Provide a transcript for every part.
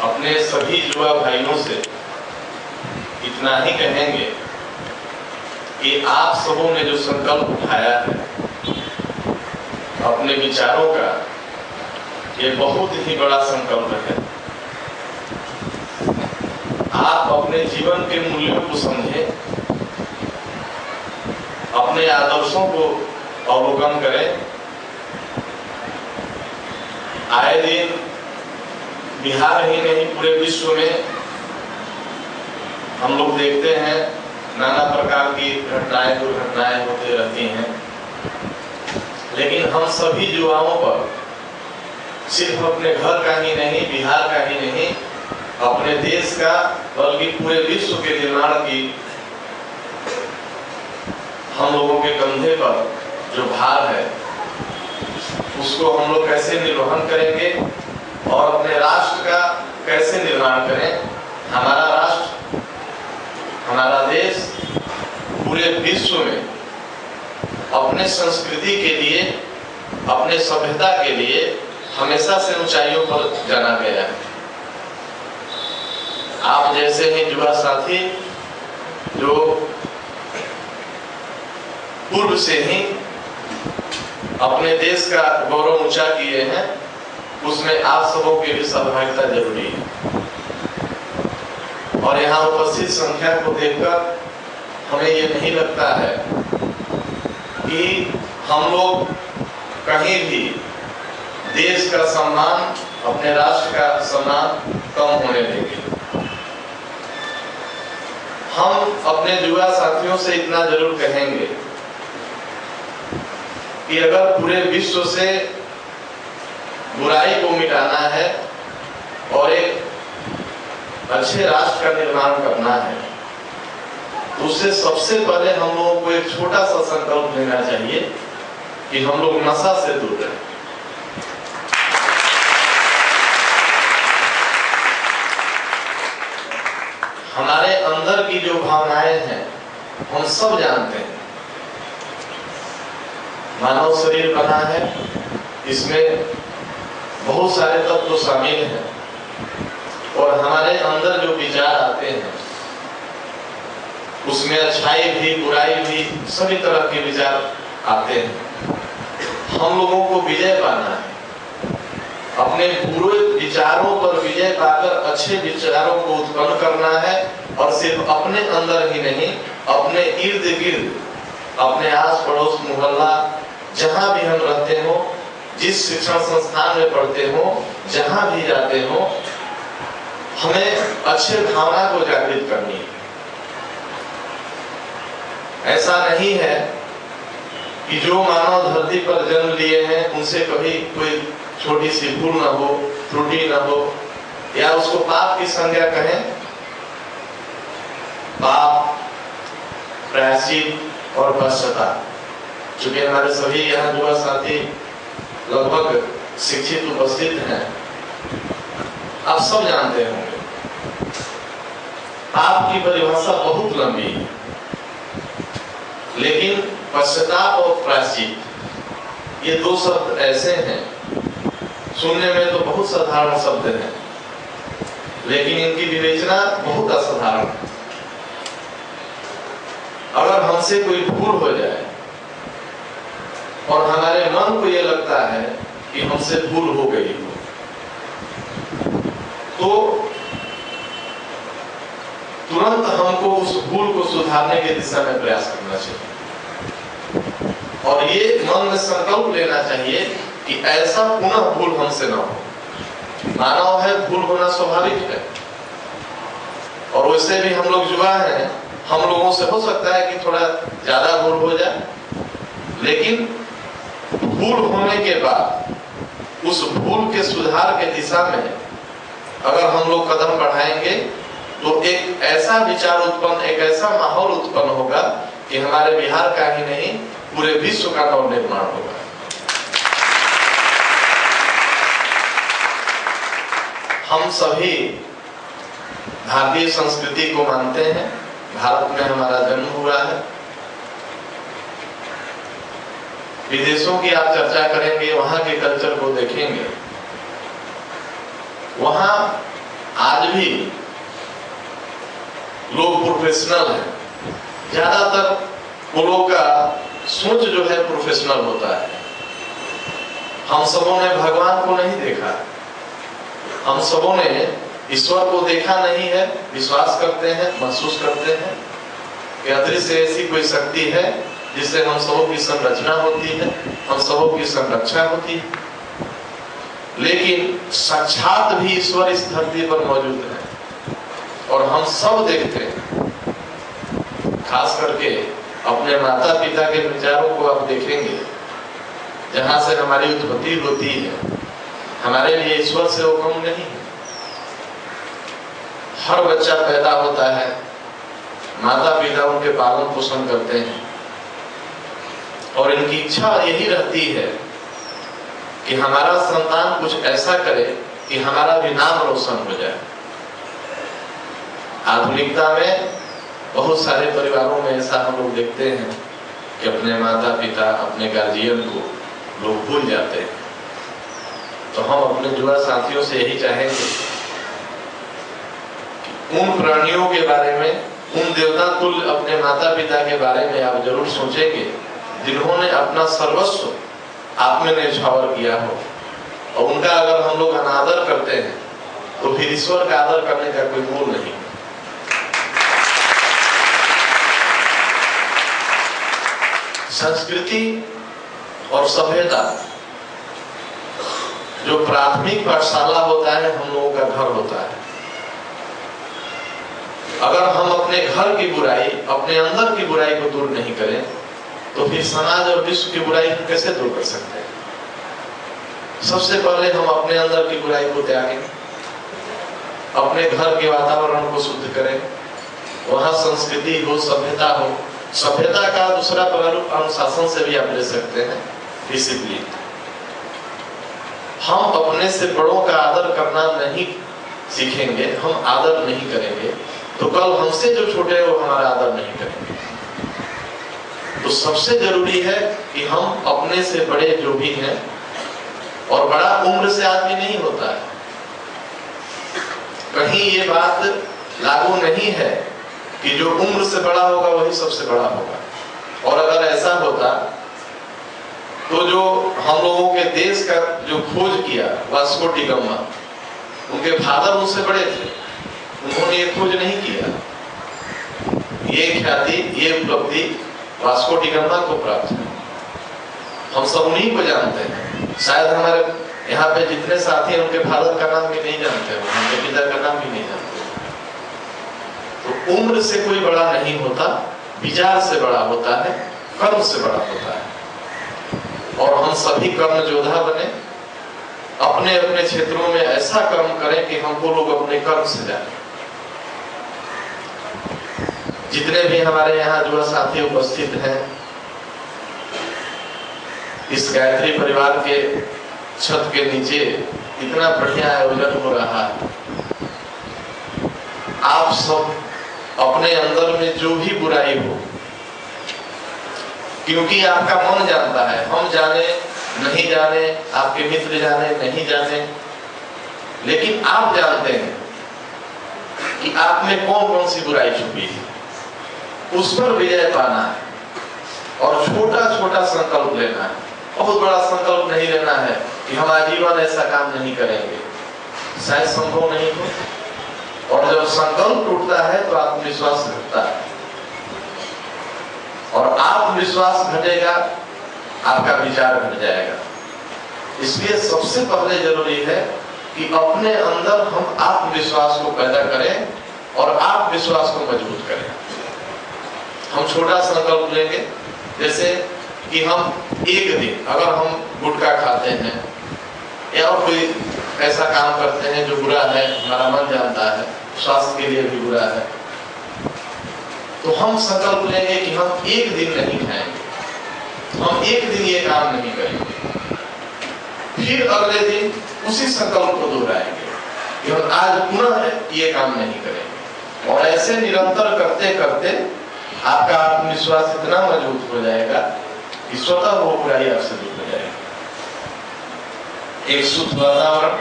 अपने सभी युवा भाइयों से इतना ही कहेंगे कि आप सबों ने जो संकल्प उठाया है अपने विचारों का, ये बहुत ही बड़ा संकल्प है। आप अपने जीवन के मूल्यों को समझें, अपने आदर्शों को अवलोकन करें। आए दिन बिहार ही नहीं पूरे विश्व में हम लोग देखते हैं नाना प्रकार की घटनाएं दुर्घटनाएं होती रहती हैं, लेकिन हम सभी युवाओं पर सिर्फ अपने घर का ही नहीं, बिहार का ही नहीं, अपने देश का बल्कि पूरे विश्व के निर्माण की हम लोगों के कंधे पर जो भार है उसको हम लोग कैसे निर्वहन करेंगे और अपने राष्ट्र का कैसे निर्माण करें। हमारा राष्ट्र, हमारा देश पूरे विश्व में अपने संस्कृति के लिए, अपने सभ्यता के लिए हमेशा से ऊंचाइयों पर जाना गया है। आप जैसे ही युवा साथी जो पूर्व से ही अपने देश का गौरव ऊंचा किए हैं, उसमें आप सबों की भी सहभागिता जरूरी है। और यहाँ उपस्थित संख्या को देखकर हमें ये नहीं लगता है कि हम लोग कहीं भी देश का सम्मान, अपने राष्ट्र का सम्मान कम होने देंगे। हम अपने युवा साथियों से इतना जरूर कहेंगे कि अगर पूरे विश्व से बुराई को मिटाना है और एक अच्छे राष्ट्र का निर्माण करना है, तो उससे सबसे पहले हम लोगों को एक छोटा सा संकल्प लेना चाहिए कि हम लोग नशा से दूर रहें। हमारे अंदर की जो भावनाएं हैं हम सब जानते हैं। मानव शरीर बना है, इसमें बहुत सारे तत्व शामिल हैं और हमारे अंदर जो विचार आते हैं उसमें अच्छाई भी, बुराई भी, सभी तरह के विचार आते हैं। हम लोगों को विजय पाना है, अपने बुरे विचारों पर विजय पाकर अच्छे विचारों को उत्पन्न करना है। और सिर्फ अपने अंदर ही नहीं, अपने इर्द गिर्द, अपने आस पड़ोस मोहल्ला जहां भी हम रहते हो, जिस शिक्षण संस्थान में पढ़ते हो, जहां भी जाते हो, हमें अच्छे भावना को जागृत करनी है। ऐसा नहीं है कि जो मानव धरती पर जन्म लिए हैं उनसे कभी कोई छोटी सी भूल न हो, त्रुटि न हो, या उसको पाप की संज्ञा कहें। पाप, प्रायश्चित और पश्चाताप, चूंकि हमारे सभी यहाँ युवा साथी लगभग शिक्षित उपस्थित हैं, आप सब जानते होंगे। पाप की परिभाषा बहुत लंबी है, लेकिन पश्चाताप और प्रायश्चित ये दो शब्द ऐसे हैं, सुनने में तो बहुत साधारण शब्द हैं, लेकिन इनकी विवेचना बहुत असाधारण है। अगर हमसे कोई भूल हो जाए और हमारे मन को यह लगता है कि हमसे भूल हो गई हो, तो तुरंत हमको उस भूल को सुधारने की दिशा में प्रयास करना चाहिए और ये मन में संकल्प लेना चाहिए कि ऐसा पुनः भूल हमसे ना हो। मानव है, भूल होना स्वाभाविक है, और वैसे भी हम लोग युवा हैं, हम लोगों से हो सकता है कि थोड़ा ज्यादा भूल हो जाए, लेकिन भूल होने के बाद उस भूल के सुधार के दिशा में अगर हम लोग कदम बढ़ाएंगे तो एक ऐसा विचार उत्पन्न, एक ऐसा माहौल उत्पन्न होगा कि हमारे बिहार का ही नहीं पूरे विश्व का नव निर्माण होगा। हम सभी भारतीय संस्कृति को मानते हैं, भारत में हमारा जन्म हुआ है। विदेशों की आप चर्चा करेंगे, वहां के कल्चर को देखेंगे, वहां आज भी लोग प्रोफेशनल हैं, ज्यादातर लोगों का सोच जो है प्रोफेशनल होता है। हम सबों ने भगवान को नहीं देखा, हम सबों ने ईश्वर को देखा नहीं है। विश्वास करते हैं, महसूस करते हैं कि अदृश्य से ऐसी कोई शक्ति है जिससे हम सबों की संरचना होती है, हम सबों की संरक्षा होती है। लेकिन साक्षात भी ईश्वर इस धरती पर मौजूद है और हम सब देखते हैं। खास करके अपने माता पिता के विचारों को आप देखेंगे, जहां से हमारी उत्पत्ति होती है, हमारे लिए ईश्वर से वो कम नहीं है। हर बच्चा पैदा होता है, माता पिता उनके पालन पोषण करते हैं और इनकी इच्छा यही रहती है कि हमारा संतान कुछ ऐसा करे कि हमारा भी नाम रोशन हो जाए। आधुनिकता में बहुत सारे परिवारों में ऐसा हम लोग देखते हैं कि अपने माता पिता, अपने गार्जियन को लोग भूल जाते हैं। तो हम अपने युवा साथियों से यही चाहेंगे कि उन प्राणियों के बारे में, उन देवता तुल्य अपने माता पिता के बारे में आप जरूर सोचेंगे जिन्होंने अपना सर्वस्व आप में न्यौछावर किया हो। और उनका अगर हम लोग अनादर करते हैं तो फिर ईश्वर का आदर करने का कोई मोल नहीं। संस्कृति और सभ्यता जो प्राथमिक पाठशाला होता है, हम लोगों का घर होता है। अगर हम अपने घर की बुराई, अपने अंदर की बुराई को दूर नहीं करें तो फिर समाज और विश्व की बुराई को कैसे दूर कर सकते हैं? सबसे पहले हम अपने अंदर की बुराई को त्यागें, अपने घर के वातावरण को शुद्ध करें, वहां संस्कृति हो, सभ्यता हो। सभ्यता का दूसरा पहलू अनुशासन से भी आप ले सकते हैं, डिसिप्लिन। हम अपने से बड़ों का आदर करना नहीं सीखेंगे, हम आदर नहीं करेंगे तो कल हमसे जो छोटे हैं वो हमारा आदर नहीं करेंगे। तो सबसे जरूरी है कि हम अपने से बड़े जो भी हैं, और बड़ा उम्र से आदमी नहीं होता है, कहीं ये बात लागू नहीं है कि जो उम्र से बड़ा होगा वही सबसे बड़ा होगा। और अगर ऐसा होता तो जो हम लोगों के देश का जो खोज किया वास्को डी गामा, उनके फादर उनसे बड़े थे, उन्होंने ये खोज नहीं किया। ये ख्याति, ये उपलब्धि वास्को डी गामा को प्राप्त है। हम सब उन्हीं को जानते हैं। शायद हमारे यहाँ पे जितने साथी हैं उनके फादर का नाम भी नहीं जानते, उनके पिता का नाम भी नहीं जानते। तो उम्र से कोई बड़ा नहीं होता, विचार से बड़ा होता है, कर्म से बड़ा होता है। और हम सभी कर्म योद्धा बने, अपने अपने क्षेत्रों में ऐसा कर्म करें कि हमको लोग अपने कर्म से जाने। जितने भी हमारे यहाँ युवा साथी उपस्थित हैं, इस गायत्री परिवार के छत के नीचे इतना बढ़िया आयोजन हो रहा है। आप सब अपने अंदर में जो भी बुराई हो, क्योंकि आपका मन जानता है, हम जाने नहीं जाने, आपके मित्र जाने नहीं जाने, लेकिन आप जानते हैं कि आप में कौन कौन सी बुराई छुपी है। उस पर विजय पाना है और छोटा छोटा संकल्प लेना है। बहुत बड़ा संकल्प नहीं लेना है कि हम आजीवन ऐसा काम नहीं करेंगे, शायद संभव नहीं हो। और जब संकल्प टूटता है तो आत्मविश्वास घटता है, और आत्मविश्वास घटेगा, आपका विचार घट जाएगा। इसलिए सबसे पहले जरूरी है कि अपने अंदर हम आत्मविश्वास को पैदा करें और आत्मविश्वास को मजबूत करें। हम छोटा संकल्प लेंगे, जैसे कि हम एक दिन अगर हम गुटखा खाते हैं या और कोई ऐसा काम करते हैं जो बुरा है, हमारा मन जानता है, स्वास्थ्य के लिए भी बुरा है, तो हम संकल्प लेंगे कि हम एक दिन नहीं खाएंगे, हम एक दिन ये काम नहीं करेंगे। फिर अगले दिन उसी संकल्प को दोहराएंगे कि हम आज पुनः ये काम नहीं करेंगे। और ऐसे निरंतर करते करते आपका आत्मविश्वास इतना मजबूत हो जाएगा कि स्वतः वो बुराई आपसे दूर हो जाएगी। एक शुद्ध वातावरण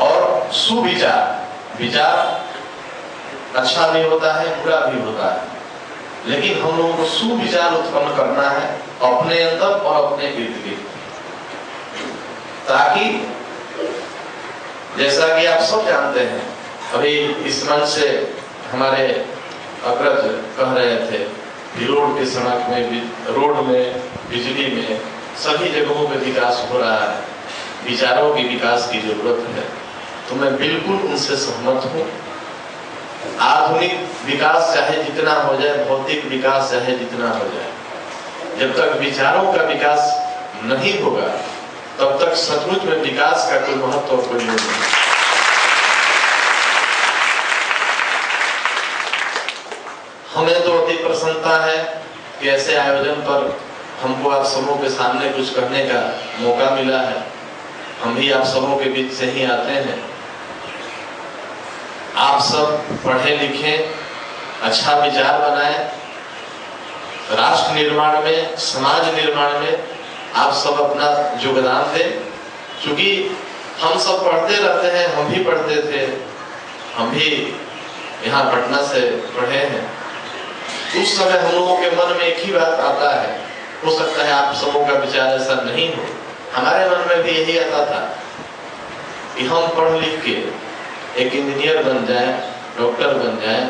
और सुविचार, विचार अच्छा भी होता है, बुरा भी होता है, लेकिन हम लोगों को सुविचार उत्पन्न करना है अपने अंदर और अपने इर्द गिर्द, ताकि जैसा कि आप सब जानते हैं, अभी इस मंच से हमारे अग्रज कह रहे थे कि रोड के सड़क में, रोड में, बिजली में, सभी जगहों पे विकास हो रहा है, विचारों की विकास की जरूरत है। तो मैं बिल्कुल उनसे सहमत हूँ। आधुनिक विकास चाहे जितना हो जाए, भौतिक विकास चाहे जितना हो जाए, जब तक विचारों का विकास नहीं होगा तब तक सचमुच में विकास का कोई महत्व और कोई नहीं। हमें तो अति प्रसन्नता है कि ऐसे आयोजन पर हमको आप सबों के सामने कुछ कहने का मौका मिला है। हम भी आप सबों के बीच से ही आते हैं। आप सब पढ़े लिखे, अच्छा विचार बनाए, राष्ट्र निर्माण में, समाज निर्माण में आप सब अपना योगदान दें। क्योंकि हम सब पढ़ते रहते हैं, हम भी पढ़ते थे, हम भी यहाँ पटना से पढ़े हैं। उस समय हम लोगों के मन में एक ही बात आता है, हो सकता है आप सबों का विचार ऐसा नहीं हो, हमारे मन में भी यही आता था कि हम पढ़ लिख के एक इंजीनियर बन जाए, डॉक्टर बन जाए,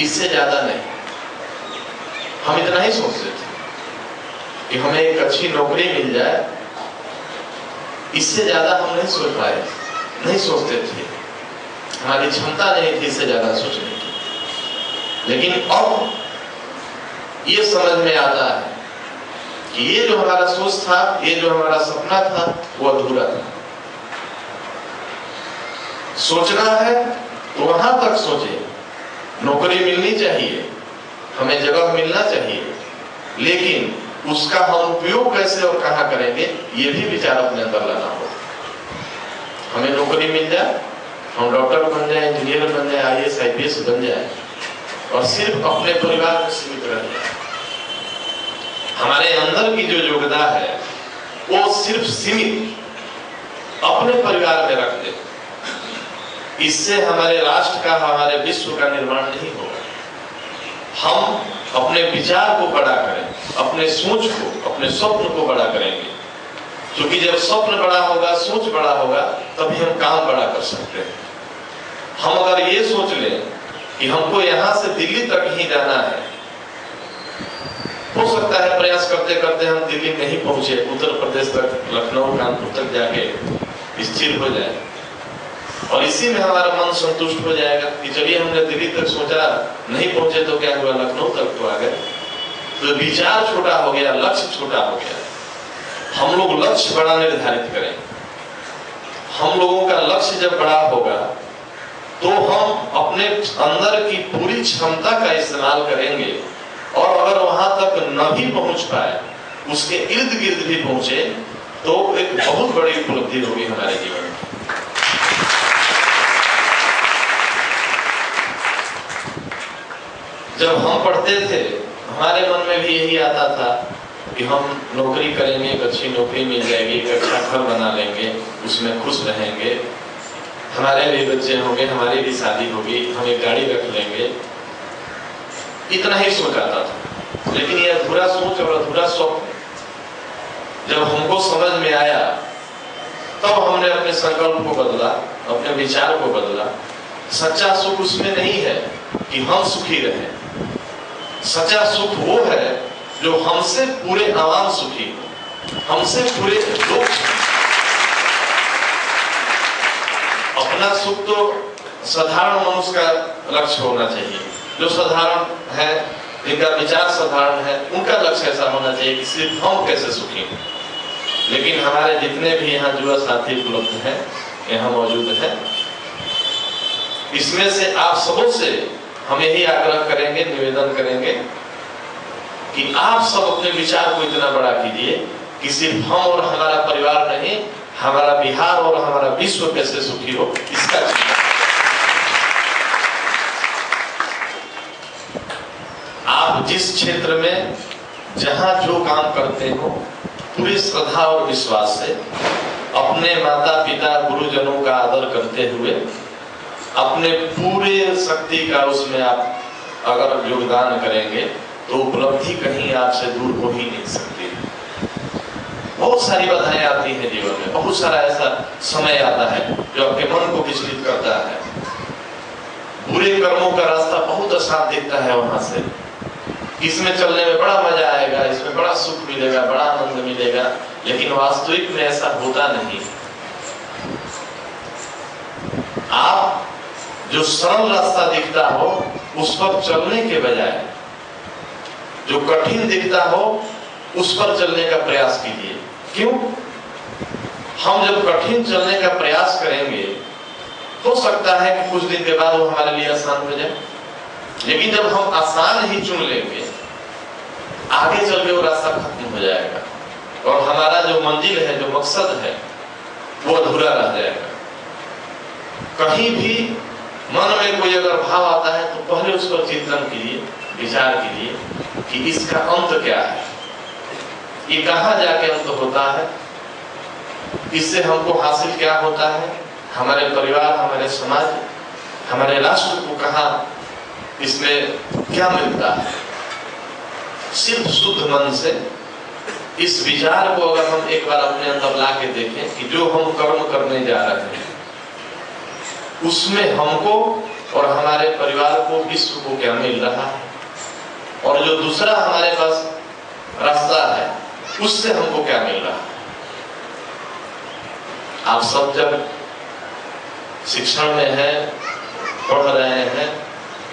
इससे ज्यादा नहीं। हम इतना ही सोचते थे कि हमें एक अच्छी नौकरी मिल जाए, इससे ज्यादा हम नहीं सोच पाए, नहीं सोचते थे, हमारी क्षमता नहीं थी इससे ज्यादा सोचने की। लेकिन अब ये समझ में आता है कि ये जो हमारा सोच था, ये जो हमारा सपना था, वो अधूरा था। सोचना है तो वहां तक सोचे, नौकरी मिलनी चाहिए, हमें जगह मिलना चाहिए, लेकिन उसका हम उपयोग कैसे और कहां करेंगे, ये भी विचार अपने अंदर लाना होगा। हमें नौकरी मिल जाए, हम डॉक्टर बन जाए, इंजीनियर बन जाए, IAS IPS बन जाए और सिर्फ अपने परिवार में सीमित रह जाए। हमारे अंदर की जो योग्यता है वो सिर्फ सीमित अपने परिवार में रख दे, इससे हमारे राष्ट्र का, हमारे विश्व का निर्माण नहीं होगा। हम अपने विचार को बड़ा करें, अपने सोच को, अपने स्वप्न को बड़ा करेंगे, क्योंकि जब स्वप्न बड़ा होगा, सोच बड़ा होगा, तभी हम काम बड़ा कर सकते हैं। हम अगर ये सोच लें कि हमको यहाँ से दिल्ली तक ही जाना है, हो सकता है प्रयास करते करते हम दिल्ली नहीं पहुंचे, उत्तर प्रदेश तक, लखनऊ, कानपुर तक जाके स्थिर हो जाए और इसी में हमारा मन संतुष्ट हो जाएगा कि चलिए हमने दिल्ली तक सोचा, नहीं पहुंचे तो क्या हुआ, लखनऊ तक तो आ गए। तो विचार छोटा हो गया, लक्ष्य छोटा हो गया। हम लोग लक्ष्य बड़ा निर्धारित करें। हम लोगों का लक्ष्य जब बड़ा होगा तो हम अपने अंदर की पूरी क्षमता का इस्तेमाल करेंगे और अगर वहां तक न भी पहुंच पाए, उसके इर्द गिर्द भी पहुंचे, तो एक बहुत बड़ी उपलब्धि होगी हमारे जीवन में। जब हम पढ़ते थे, हमारे मन में भी यही आता था कि हम नौकरी करेंगे, एक अच्छी नौकरी मिल जाएगी, एक अच्छा घर बना लेंगे, उसमें खुश रहेंगे, हमारे भी बच्चे होंगे, हमारी भी शादी होगी, हम एक गाड़ी रख लेंगे। इतना ही सोच आता था। लेकिन ये अधूरा सोच और अधूरा स्वप्न जब हमको समझ में आया, तब हमने अपने संकल्प को बदला, अपने विचार को बदला। सच्चा सुख उसमें नहीं है कि हम सुखी रहें। सच्चा सुख वो है जो हमसे पूरे आवाम सुखी हो, हमसे पूरे लोग। अपना सुख तो साधारण मनुष्य का लक्ष्य होना चाहिए। जो साधारण है, जिनका विचार साधारण है, उनका लक्ष्य ऐसा होना चाहिए कि सिर्फ हम कैसे सुखी हैं। लेकिन हमारे जितने भी यहाँ युवा साथी उपलब्ध हैं, यहाँ मौजूद हैं, इसमें से आप सबों से हम यही आग्रह करेंगे, निवेदन करेंगे कि आप सब अपने विचार को इतना बड़ा कीजिए कि सिर्फ हम और हमारा परिवार नहीं, हमारा बिहार और हमारा विश्व कैसे सुखी हो, इसका आप जिस क्षेत्र में जहां जो काम करते हो, पूरी श्रद्धा और विश्वास से अपने माता पिता गुरुजनों का आदर करते हुए अपने पूरे शक्ति का उसमें आप अगर योगदान करेंगे तो उपलब्धि कहीं आपसे दूर हो ही नहीं सकती। बहुत सारी बाधाएं आती हैं जीवन में, बहुत सारा ऐसा समय आता है जो आपके मन को विचलित करता है। बुरे कर्मों का रास्ता बहुत आसान दिखता है वहां से, इसमें चलने में बड़ा मजा आएगा, इसमें बड़ा सुख मिलेगा, बड़ा आनंद मिलेगा, लेकिन वास्तविक में ऐसा होता नहीं। आप जो सरल रास्ता दिखता हो उस पर चलने के बजाय जो कठिन दिखता हो उस पर चलने का प्रयास कीजिए। क्यों? हम जब कठिन चलने का प्रयास करेंगे हो सकता है कि कुछ दिन के बाद वो हमारे लिए आसान हो जाए, लेकिन जब हम आसान ही चुन लेंगे आगे चल के वो रास्ता खत्म हो जाएगा और हमारा जो मंजिल है, जो मकसद है, वो अधूरा रह जाएगा। कहीं भी मन में कोई अगर भाव आता है तो पहले उस पर चिंतन कीजिए, विचार कीजिए कि इसका अंत क्या है, ये कहाँ जाके अंत होता है, इससे हमको हासिल क्या होता है, हमारे परिवार, हमारे समाज, हमारे राष्ट्र को कहाँ इसमें क्या मिलता है। सिर्फ शुद्ध मन से इस विचार को अगर हम एक बार अपने अंदर ला के देखें कि जो हम कर्म करने जा रहे हैं उसमें हमको और हमारे परिवार को, विश्व को क्या मिल रहा है, और जो दूसरा हमारे पास रास्ता है उससे हमको क्या मिल रहा है। आप सब जब शिक्षण में हैं, पढ़ रहे हैं,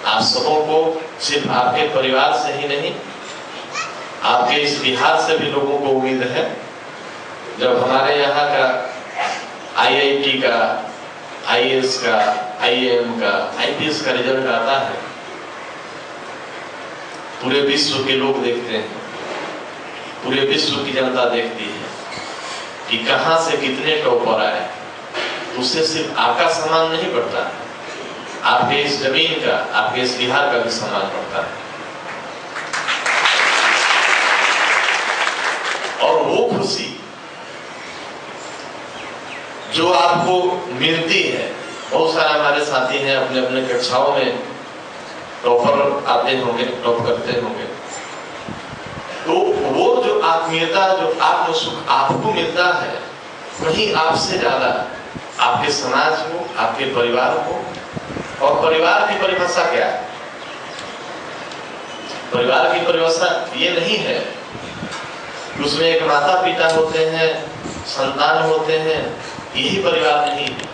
आप सबों को सिर्फ आपके परिवार से ही नहीं, आपके इस बिहार से भी लोगों को उम्मीद है। जब हमारे यहाँ का IIT का, IAS का, IAM का, IPS का रिजल्ट आता है, पूरे विश्व के लोग देखते हैं, पूरे विश्व की जनता देखती है कि कहां से कितने टॉपर आए, तो उससे सिर्फ आपका सम्मान नहीं बढ़ता है, आपके इस जमीन का, आपके इस बिहार का भी सम्मान बढ़ता है। और वो खुशी जो आपको मिलती है, बहुत सारे हमारे साथी हैं अपने अपने कक्षाओं में टॉपर आते होंगे, टॉप करते होंगे, तो वो जो आत्मीयता, जो आत्म सुख आपको मिलता है, कहीं आपसे ज्यादा आपके समाज को, आपके परिवार को। और परिवार की परिभाषा क्या है? परिवार की परिभाषा ये नहीं है उसमें एक माता पिता होते हैं, संतान होते हैं, यही परिवार नहीं है।